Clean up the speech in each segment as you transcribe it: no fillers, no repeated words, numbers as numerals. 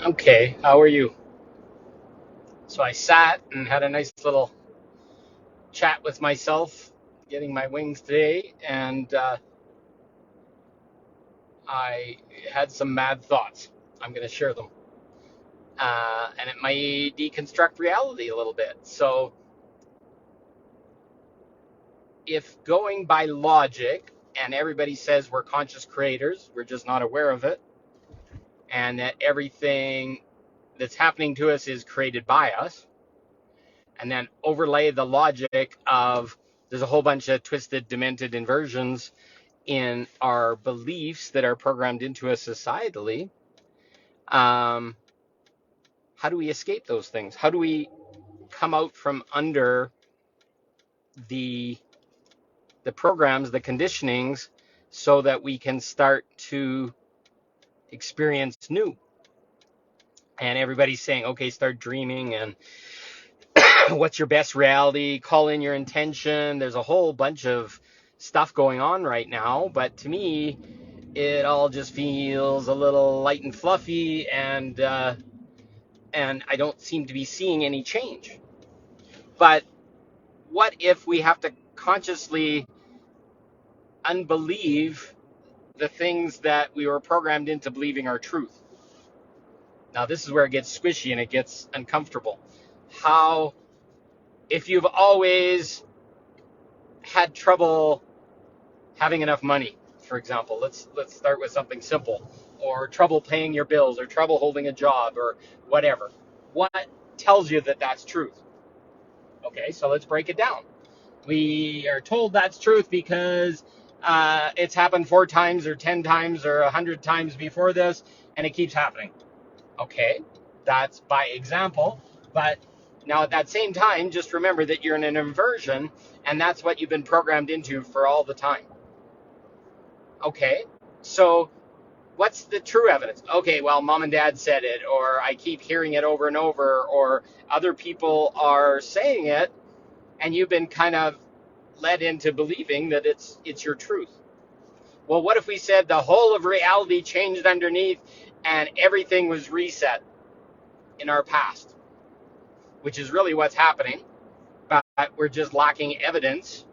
Okay, how are you? So I sat and had a nice little chat with myself, getting my wings today, and I had some mad thoughts. I'm going to share them. And it might deconstruct reality a little bit. So, if going by logic, and everybody says we're conscious creators, we're just not aware of it, and that everything that's happening to us is created by us, and then overlay the logic of there's a whole bunch of twisted, demented inversions in our beliefs that are programmed into us societally. um, how do we escape those things? How do we come out from under the programs, the conditionings, so that we can start to experience new? And everybody's saying, okay, start dreaming, and what's your best reality? Call in your intention. There's a whole bunch of stuff going on right now, but to me, it all just feels a little light and fluffy, and I don't seem to be seeing any change. But what if we have to consciously unbelieve the things that we were programmed into believing are truth? Now, this is where it gets squishy and it gets uncomfortable. How, if you've always had trouble having enough money, for example, let's start with something simple, or trouble paying your bills, or trouble holding a job, or whatever. What tells you that that's truth? Okay, so let's break it down. We are told that's truth because it's happened 4 times or 10 times or 100 times before this, and it keeps happening. Okay, that's by example. But now at that same time, just remember that you're in an inversion, and that's what you've been programmed into for all the time. Okay, so what's the true evidence? Okay, well, mom and dad said it, or I keep hearing it over and over, or other people are saying it, and you've been kind of led into believing that it's your truth. Well, what if we said the whole of reality changed underneath and everything was reset in our past, which is really what's happening, but we're just lacking evidence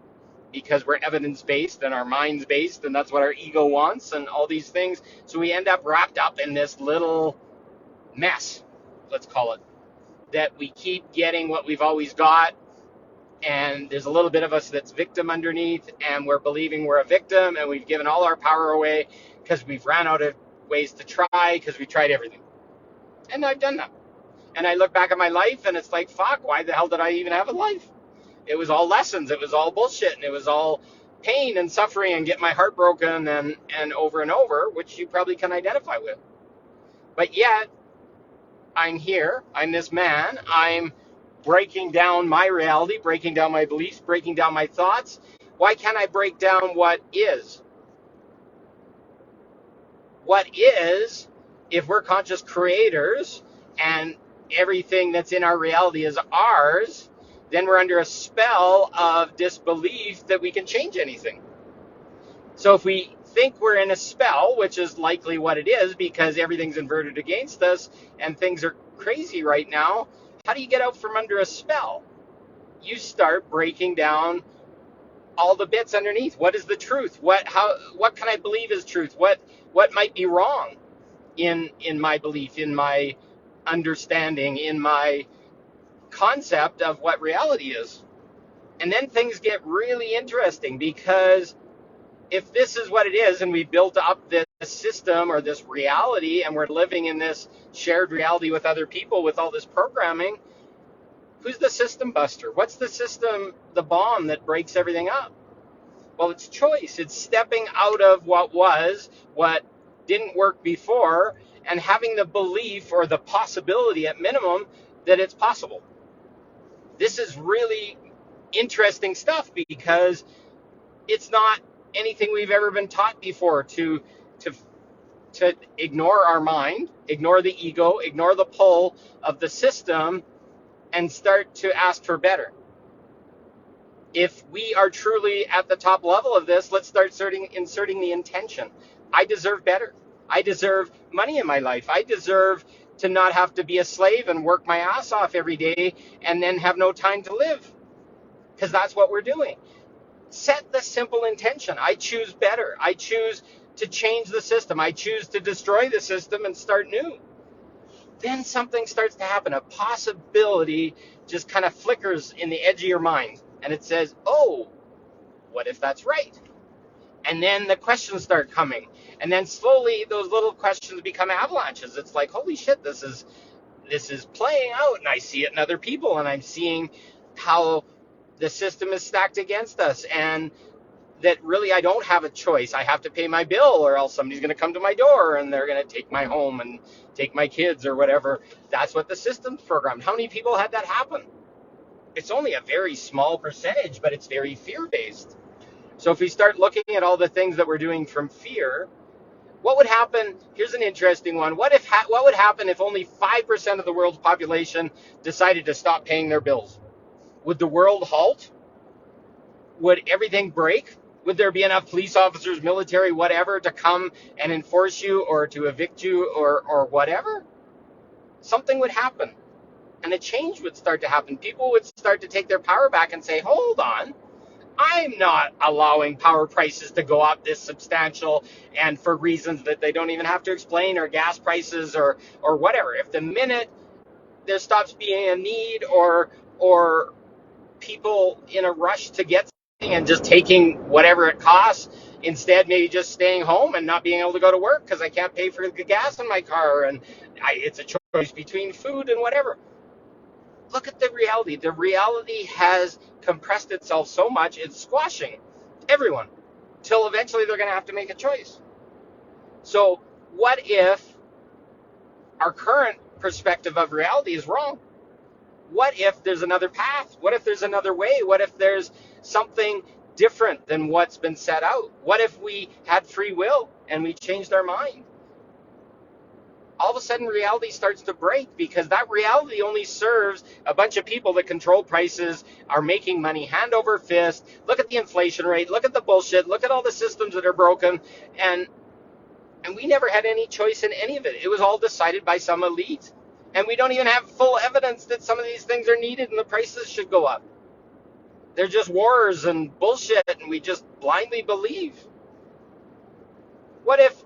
because we're evidence based and our mind's based, and that's what our ego wants and all these things. So we end up wrapped up in this little mess, let's call it, that we keep getting what we've always got, and there's a little bit of us that's victim underneath, and we're believing we're a victim, and we've given all our power away because we've ran out of ways to try, because we tried everything. And I've done that. And I look back at my life, and it's like, fuck, why the hell did I even have a life? It was all lessons. It was all bullshit, and it was all pain and suffering and get my heart broken and over, which you probably can identify with. But yet, I'm here. I'm this man. I'm breaking down my reality, breaking down my beliefs, breaking down my thoughts. Why can't I break down what is? What is, if we're conscious creators and everything that's in our reality is ours, then we're under a spell of disbelief that we can change anything. So if we think we're in a spell, which is likely what it is because everything's inverted against us and things are crazy right now, how do you get out from under a spell? You start breaking down all the bits underneath. What is the truth? What can I believe is truth? What might be wrong in my belief, in my understanding, in my concept of what reality is? And then things get really interesting, because if this is what it is and we built up this system or this reality and we're living in this shared reality with other people with all this programming, who's the system buster? What's the system, the bomb that breaks everything up? Well, it's choice. It's stepping out of what was, what didn't work before, and having the belief or the possibility at minimum that it's possible. This is really interesting stuff because it's not anything we've ever been taught before, to ignore our mind, ignore the ego, ignore the pull of the system, and start to ask for better. If we are truly at the top level of this, let's start inserting the intention. I deserve better. I deserve money in my life. I deserve to not have to be a slave and work my ass off every day and then have no time to live, because that's what we're doing. Set the simple intention. I choose better. I choose to change the system. I choose to destroy the system and start new. Then something starts to happen. A possibility just kind of flickers in the edge of your mind, and it says, oh, what if that's right? And then the questions start coming. And then slowly those little questions become avalanches. It's like, holy shit, this is playing out, and I see it in other people, and I'm seeing how the system is stacked against us, and that really I don't have a choice. I have to pay my bill, or else somebody's going to come to my door and they're going to take my home and take my kids or whatever. That's what the system's programmed. How many people had that happen? It's only a very small percentage, but it's very fear-based. So if we start looking at all the things that we're doing from fear, what would happen? Here's an interesting one. What would happen if only 5% of the world's population decided to stop paying their bills? Would the world halt? Would everything break? Would there be enough police officers, military, whatever, to come and enforce you or to evict you or whatever? Something would happen, and a change would start to happen. People would start to take their power back and say, hold on, I'm not allowing power prices to go up this substantial and for reasons that they don't even have to explain, or gas prices or whatever. If the minute there stops being a need or people in a rush to get something and just taking whatever it costs, instead maybe just staying home and not being able to go to work because I can't pay for the gas in my car, and it's a choice between food and whatever. Look at the reality. The reality has compressed itself so much, it's squashing everyone till eventually they're going to have to make a choice. So what if our current perspective of reality is wrong? What if there's another path? What if there's another way? What if there's something different than what's been set out? What if we had free will and we changed our mind? All of a sudden reality starts to break, because that reality only serves a bunch of people that control prices, are making money hand over fist. Look at the inflation rate, look at the bullshit, look at all the systems that are broken, and we never had any choice in any of it. It was all decided by some elite. And we don't even have full evidence that some of these things are needed and the prices should go up. They're just wars and bullshit, and we just blindly believe. What if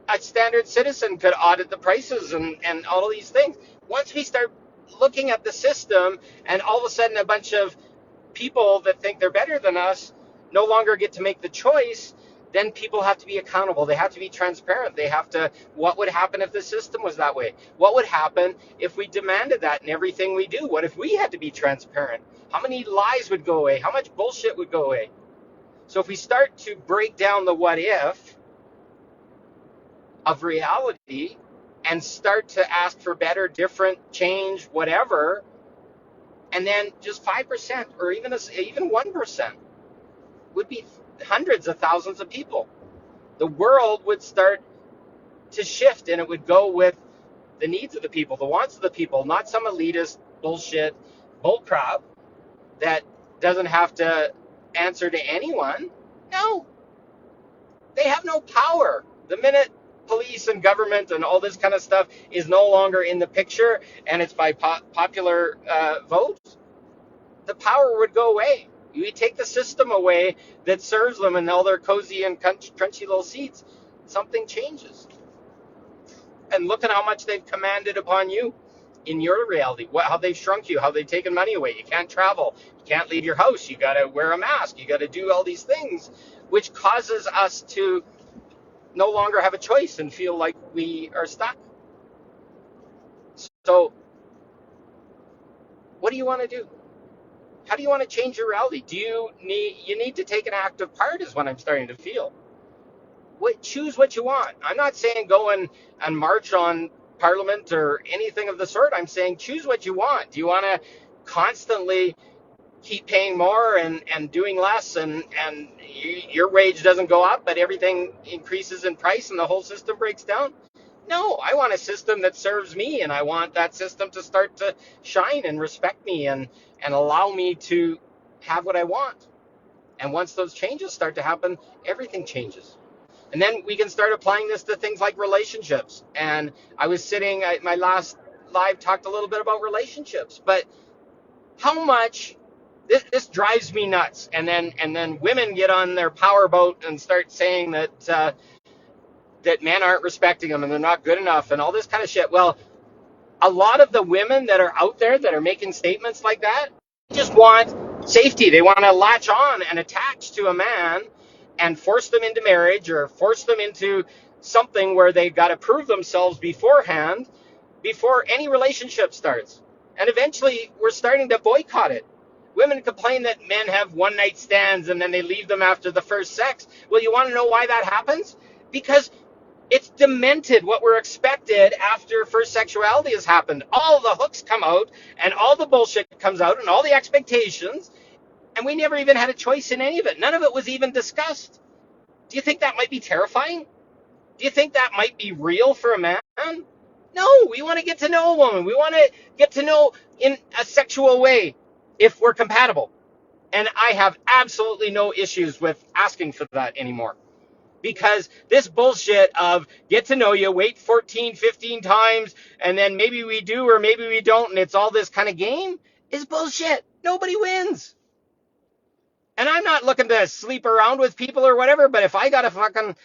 a standard citizen could audit the prices and all of these things? Once we start looking at the system, and all of a sudden a bunch of people that think they're better than us no longer get to make the choice, then people have to be accountable. They have to be transparent. They have to, what would happen if the system was that way? What would happen if we demanded that in everything we do? What if we had to be transparent? How many lies would go away? How much bullshit would go away? So if we start to break down the what if of reality and start to ask for better, different, change, whatever, and then just 5% or even 1% would be hundreds of thousands of people. The world would start to shift, and it would go with the needs of the people, the wants of the people, not some elitist bullshit bullcrap that doesn't have to answer to anyone. No, they have no power. The minute police and government and all this kind of stuff is no longer in the picture, and it's by popular vote, the power would go away. You take the system away that serves them and all their cozy and crunchy little seats, something changes. And look at how much they've commanded upon you in your reality, how they've shrunk you, how they've taken money away. You can't travel, you can't leave your house, you got to wear a mask, you got to do all these things, which causes us to no longer have a choice and feel like we are stuck. So what do you want to do? How do you want to change your reality? You need to take an active part, is what I'm starting to feel. Choose what you want. I'm not saying go and march on Parliament or anything of the sort. I'm saying choose what you want. Do you want to constantly keep paying more and doing less, and your wage doesn't go up, but everything increases in price and the whole system breaks down? No, I want a system that serves me, and I want that system to start to shine and respect me and allow me to have what I want. And once those changes start to happen, everything changes. And then we can start applying this to things like relationships. And I was sitting, my last live talked a little bit about relationships, but how much this drives me nuts. And then women get on their power boat and start saying that men aren't respecting them and they're not good enough and all this kind of shit. Well, a lot of the women that are out there that are making statements like that just want safety. They want to latch on and attach to a man and force them into marriage or force them into something where they've got to prove themselves beforehand before any relationship starts. And eventually we're starting to boycott it. Women complain that men have one night stands and then they leave them after the first sex. Well, you want to know why that happens? Because it's demented what we're expected after first sexuality has happened. All the hooks come out and all the bullshit comes out and all the expectations, and we never even had a choice in any of it. None of it was even discussed. Do you think that might be terrifying? Do you think that might be real for a man? No, we want to get to know a woman. We want to get to know in a sexual way if we're compatible. And I have absolutely no issues with asking for that anymore. Because this bullshit of get to know you, wait 14, 15 times, and then maybe we do or maybe we don't, and it's all this kind of game is bullshit. Nobody wins. And I'm not looking to sleep around with people or whatever, but if I got to fucking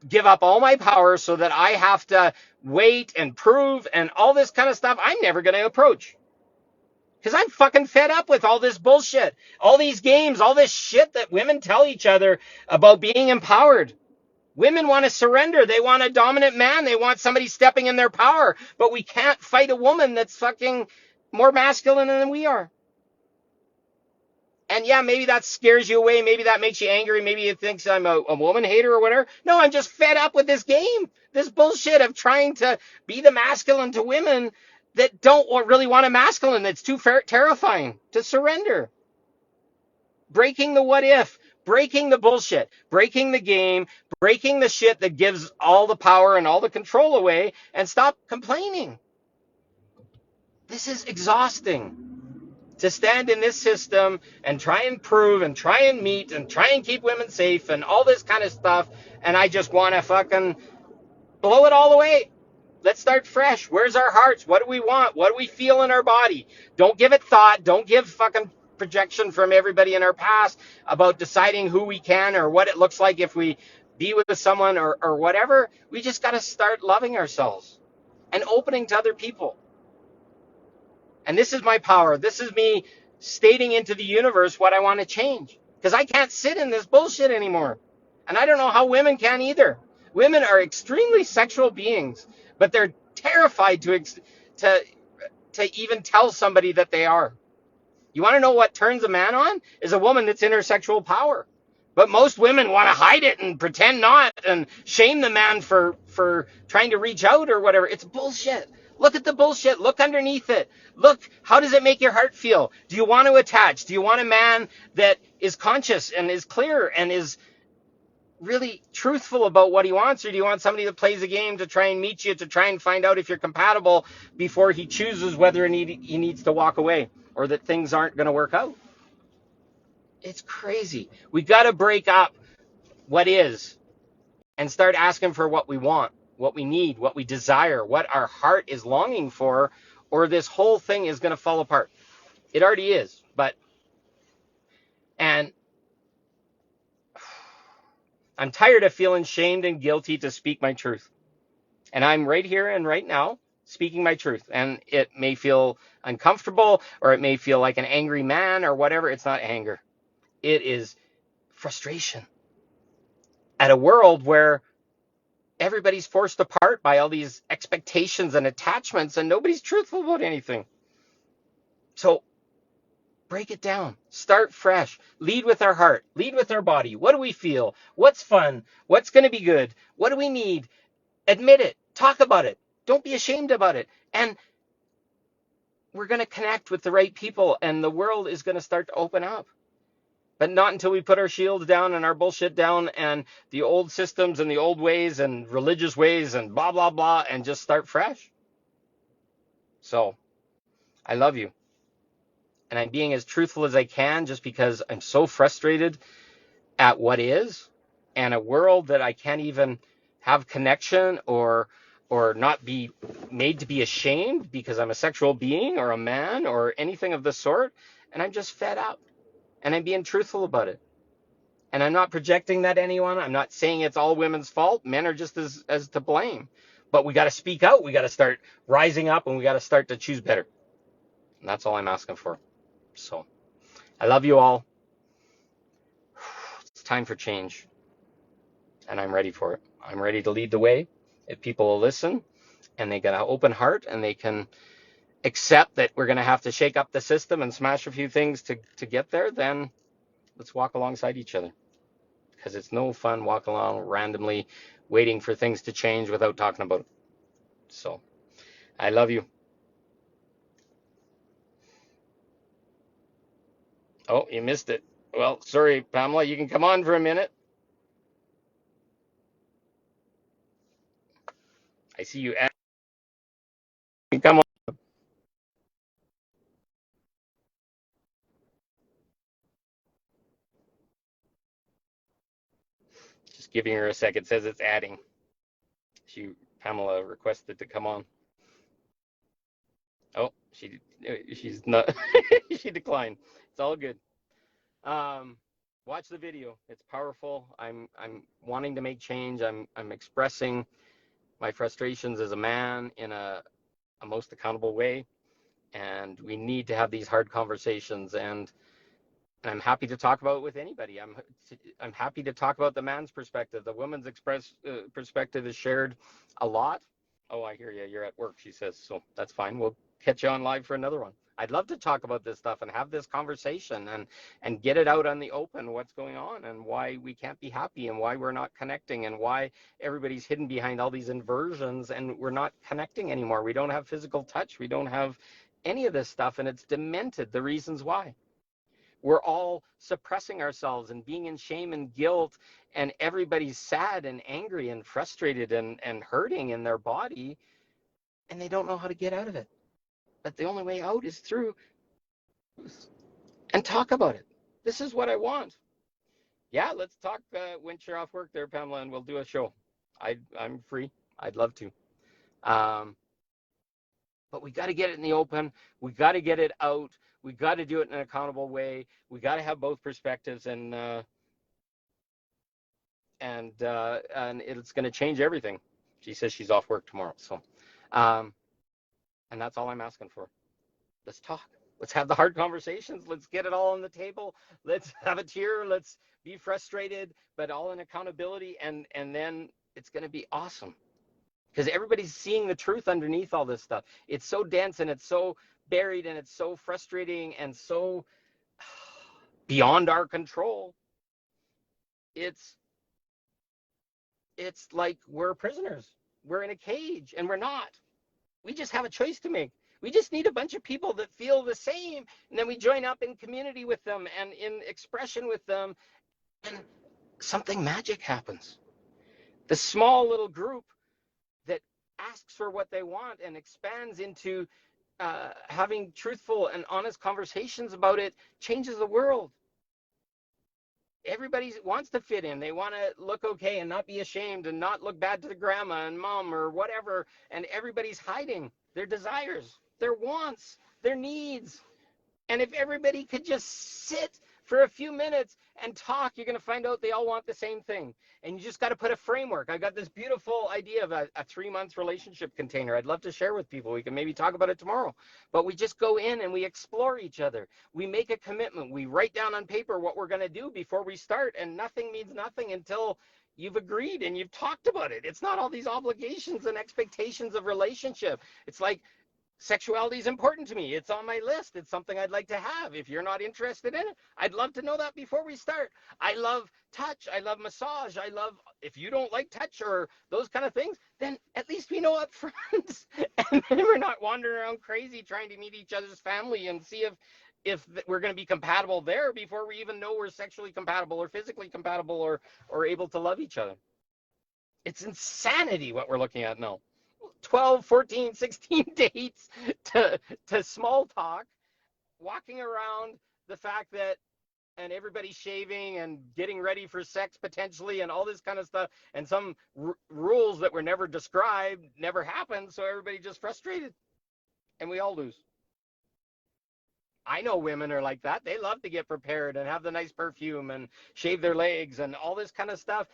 give up all my power so that I have to wait and prove and all this kind of stuff, I'm never going to approach. Because I'm fucking fed up with all this bullshit, all these games, all this shit that women tell each other about being empowered. Women want to surrender. They want a dominant man. They want somebody stepping in their power. But we can't fight a woman that's fucking more masculine than we are. And yeah, maybe that scares you away. Maybe that makes you angry. Maybe you think I'm a woman hater or whatever. No, I'm just fed up with this game. This bullshit of trying to be the masculine to women that don't really want a masculine. That's too terrifying to surrender. Breaking the what if, breaking the bullshit, breaking the game, breaking the shit that gives all the power and all the control away, and stop complaining. This is exhausting to stand in this system and try and prove and try and meet and try and keep women safe and all this kind of stuff. And I just want to fucking blow it all away. Let's start fresh. Where's our hearts? What do we want? What do we feel in our body? Don't give it thought. Don't give fucking projection from everybody in our past about deciding who we can or what it looks like if we be with someone or whatever. We just got to start loving ourselves and opening to other people. And this is my power. This is me stating into the universe what I want to change. Because I can't sit in this bullshit anymore. And I don't know how women can either. Women are extremely sexual beings, but they're terrified to even tell somebody that they are. You want to know what turns a man on? Is a woman that's in her sexual power. But most women want to hide it and pretend not and shame the man for trying to reach out or whatever. It's bullshit. Look at the bullshit. Look underneath it. Look, how does it make your heart feel? Do you want to attach? Do you want a man that is conscious and is clear and is really truthful about what he wants? Or do you want somebody that plays a game to try and meet you, to try and find out if you're compatible before he chooses whether he needs to walk away or that things aren't going to work out? It's crazy. We got to break up what is and start asking for what we want, what we need, what we desire, what our heart is longing for, or this whole thing is going to fall apart. It already is, and I'm tired of feeling shamed and guilty to speak my truth. And I'm right here and right now speaking my truth. And it may feel uncomfortable or it may feel like an angry man or whatever. It's not anger. It is frustration at a world where everybody's forced apart by all these expectations and attachments and nobody's truthful about anything. So break it down. Start fresh. Lead with our heart. Lead with our body. What do we feel? What's fun? What's going to be good? What do we need? Admit it. Talk about it. Don't be ashamed about it. And we're going to connect with the right people and the world is going to start to open up. But not until we put our shields down and our bullshit down and the old systems and the old ways and religious ways and blah, blah, blah, and just start fresh. So I love you. And I'm being as truthful as I can just because I'm so frustrated at what is and a world that I can't even have connection or not be made to be ashamed because I'm a sexual being or a man or anything of the sort. And I'm just fed up, and I'm being truthful about it. And I'm not projecting that anyone. I'm not saying it's all women's fault. Men are just as to blame. But we got to speak out. We got to start rising up, and we got to start to choose better. And that's all I'm asking for. So I love you all. It's time for change, and I'm ready for it. I'm ready to lead the way. If people will listen and they got an open heart and they can accept that we're going to have to shake up the system and smash a few things to get there, then let's walk alongside each other. Because it's no fun walking along randomly waiting for things to change without talking about it. So I love you. Oh, you missed it. Well, sorry, Pamela. You can come on for a minute. I see you. Come on. Just giving her a sec. It says it's adding. Pamela requested to come on. Oh, she's not. She declined. It's all good. Um, Watch the video. It's powerful. I'm wanting to make change. I'm expressing my frustrations as a man in a most accountable way, and we need to have these hard conversations. And I'm happy to talk about it with anybody. I'm happy to talk about the man's perspective. The woman's perspective is shared a lot. Oh, I hear you. You're at work, she says. So that's fine. We'll catch you on live for another one. I'd love to talk about this stuff and have this conversation and get it out on the open, what's going on and why we can't be happy and why we're not connecting and why everybody's hidden behind all these inversions and we're not connecting anymore. We don't have physical touch. We don't have any of this stuff, and it's demented, the reasons why. We're all suppressing ourselves and being in shame and guilt, and everybody's sad and angry and frustrated and hurting in their body, and they don't know how to get out of it. But the only way out is through and talk about it. This is what I want. Yeah, let's talk when you're off work there, Pamela, and we'll do a show. I'm free. I'd love to. Um, but we got to get it in the open. We got to get it out. We got to do it in an accountable way. We got to have both perspectives, and it's going to change everything. She says she's off work tomorrow, so and that's all I'm asking for. Let's talk. Let's have the hard conversations. Let's get it all on the table. Let's have a cheer. Let's be frustrated, but all in accountability, and then it's going to be awesome because everybody's seeing the truth underneath all this stuff. It's so dense and it's so buried and it's so frustrating and so beyond our control. It's like we're prisoners. We're in a cage, and we're not. We just have a choice to make. We just need a bunch of people that feel the same, and then we join up in community with them and in expression with them, and something magic happens. The small little group that asks for what they want and expands into having truthful and honest conversations about it changes the world. Everybody wants to fit in. They want to look okay and not be ashamed and not look bad to the grandma and mom or whatever. And everybody's hiding their desires, their wants, their needs. And if everybody could just sit for a few minutes and talk, you're going to find out they all want the same thing. And you just got to put a framework. I got this beautiful idea of a 3-month relationship container. I'd love to share with people. We can maybe talk about it tomorrow. But we just go in and we explore each other. We make a commitment. We write down on paper what we're going to do before we start. And nothing means nothing until you've agreed and you've talked about it. It's not all these obligations and expectations of relationship. It's like, sexuality is important to me. It's on my list. It's something I'd like to have. If you're not interested in it, I'd love to know that before we start. I love touch. I love massage. If you don't like touch or those kind of things, then at least we know up front. And then we're not wandering around crazy trying to meet each other's family and see if we're going to be compatible there before we even know we're sexually compatible or physically compatible or able to love each other. It's insanity what we're looking at now. 12, 14, 16 dates to small talk, walking around the fact that and everybody's shaving and getting ready for sex potentially and all this kind of stuff, and some rules that were never described never happened, so everybody just frustrated and we all lose. I know women are like that. They love to get prepared and have the nice perfume and shave their legs and all this kind of stuff.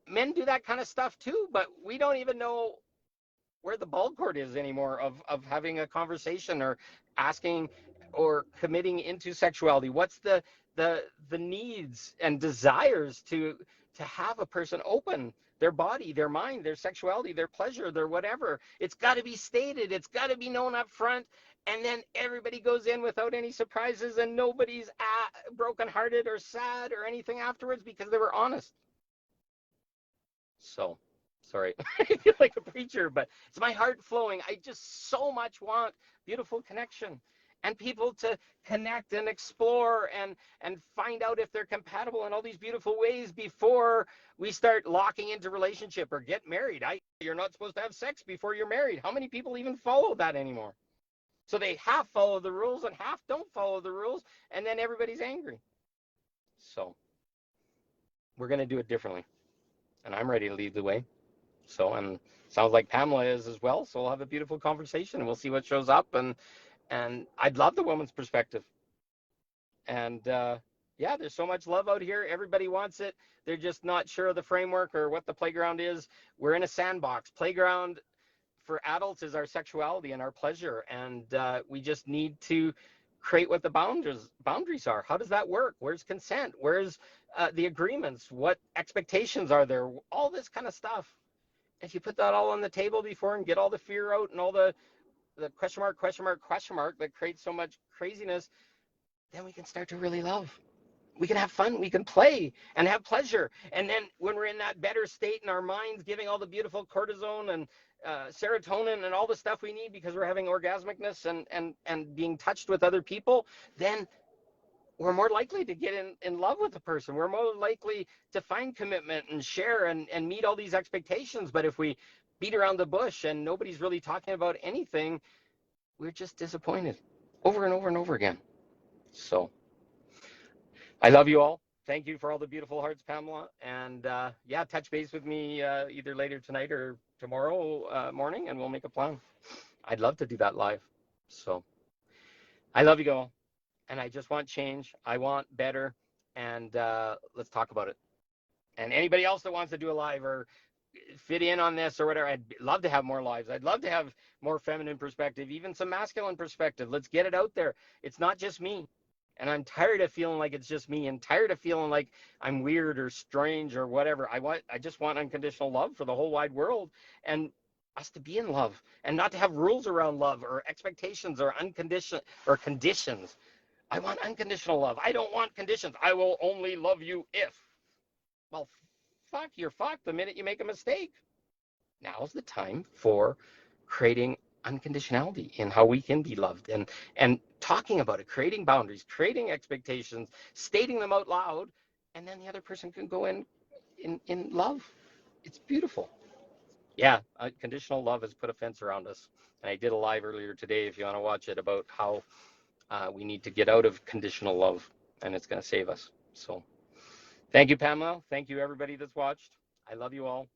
Men do that kind of stuff too, but we don't even know where the ball court is anymore of having a conversation or asking or committing into sexuality. What's the needs and desires to have a person open their body, their mind, their sexuality, their pleasure, their whatever. It's got to be stated. It's got to be known up front. And then everybody goes in without any surprises, and nobody's brokenhearted or sad or anything afterwards because they were honest. So, sorry, I feel like a preacher, but it's my heart flowing. I just so much want beautiful connection and people to connect and explore and find out if they're compatible in all these beautiful ways before we start locking into relationship or get married. You're not supposed to have sex before you're married. How many people even follow that anymore? So they half follow the rules and half don't follow the rules, and then everybody's angry. So we're going to do it differently, and I'm ready to lead the way. So, and sounds like Pamela is as well. So we'll have a beautiful conversation and we'll see what shows up. And I'd love the woman's perspective. And yeah, there's so much love out here. Everybody wants it. They're just not sure of the framework or what the playground is. We're in a sandbox. Playground for adults is our sexuality and our pleasure. And we just need to create what the boundaries are. How does that work? Where's consent? Where's the agreements? What expectations are there? All this kind of stuff. If you put that all on the table before and get all the fear out and all the question mark that creates so much craziness, then we can start to really love. We can have fun, we can play and have pleasure. And then when we're in that better state in our minds, giving all the beautiful cortisone and serotonin and all the stuff we need because we're having orgasmicness and being touched with other people, then we're more likely to get in love with the person. We're more likely to find commitment and share and meet all these expectations. But if we beat around the bush and nobody's really talking about anything, we're just disappointed over and over and over again. So I love you all. Thank you for all the beautiful hearts, Pamela. And yeah, touch base with me either later tonight or tomorrow morning, and we'll make a plan. I'd love to do that live. So I love you all. And I just want change. I want better. And let's talk about it. And anybody else that wants to do a live or fit in on this or whatever, I'd love to have more lives. I'd love to have more feminine perspective, even some masculine perspective. Let's get it out there. It's not just me. And I'm tired of feeling like it's just me and tired of feeling like I'm weird or strange or whatever. I just want unconditional love for the whole wide world and us to be in love and not to have rules around love or expectations or unconditional or conditions. I want unconditional love. I don't want conditions. I will only love you if. Well, fuck, you're fucked the minute you make a mistake. Now's the time for creating unconditionality in how we can be loved and talking about it, creating boundaries, creating expectations, stating them out loud, and then the other person can go in love. It's beautiful. Yeah, unconditional love has put a fence around us. And I did a live earlier today, if you want to watch it, about how we need to get out of conditional love, and it's going to save us. So thank you, Pamela. Thank you, everybody that's watched. I love you all.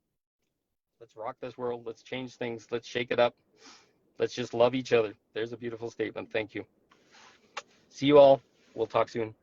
Let's rock this world. Let's change things. Let's shake it up. Let's just love each other. There's a beautiful statement. Thank you. See you all. We'll talk soon.